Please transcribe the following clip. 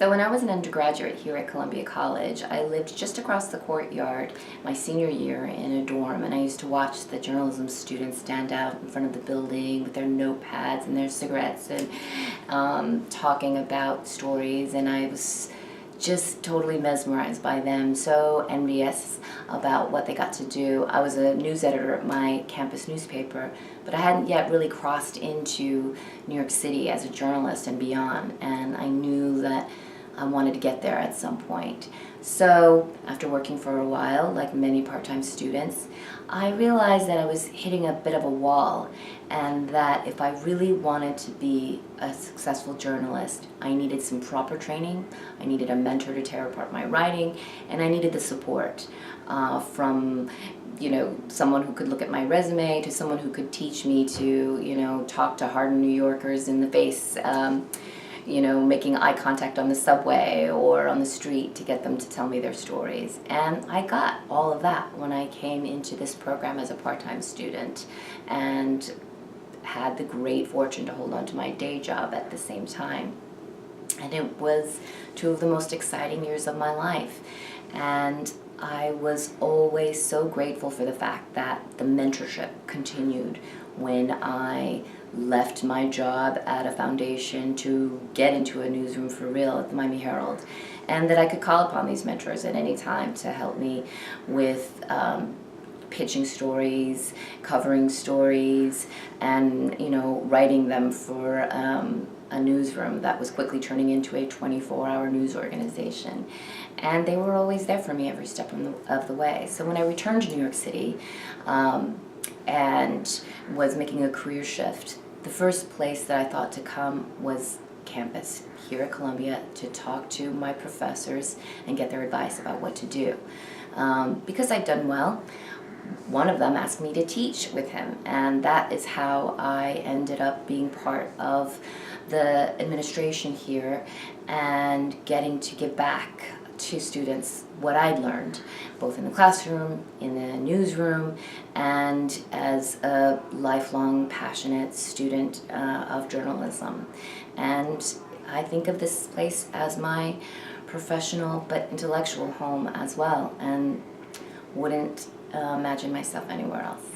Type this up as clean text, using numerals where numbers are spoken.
So when I was an undergraduate here at Columbia College, I lived just across the courtyard my senior year in a dorm, and I used to watch the journalism students stand out in front of the building with their notepads and their cigarettes and talking about stories, and I was just totally mesmerized by them, so envious about what they got to do. I was a news editor at my campus newspaper, but I hadn't yet really crossed into New York City as a journalist and beyond, and I knew that I wanted to get there at some point. So after working for a while, like many part-time students, I realized that I was hitting a bit of a wall, and that if I really wanted to be a successful journalist, I needed some proper training, I needed a mentor to tear apart my writing, and I needed the support from someone who could look at my resume, to someone who could teach me to, talk to hardened New Yorkers in the face, making eye contact on the subway or on the street to get them to tell me their stories. And I got all of that when I came into this program as a part-time student, and had the great fortune to hold on to my day job at the same time. And it was two of the most exciting years of my life. And I was always so grateful for the fact that the mentorship continued when I left my job at a foundation to get into a newsroom for real at the Miami Herald, and that I could call upon these mentors at any time to help me with pitching stories, covering stories, and writing them for a newsroom that was quickly turning into a 24-hour news organization. And they were always there for me every step of the way. So when I returned to New York City and was making a career shift, the first place that I thought to come was campus here at Columbia to talk to my professors and get their advice about what to do. Because I'd done well, one of them asked me to teach with him, and that is how I ended up being part of the administration here and getting to give back to students what I'd learned, both in the classroom, in the newsroom, and as a lifelong passionate student of journalism. And I think of this place as my professional but intellectual home as well, and wouldn't imagine myself anywhere else.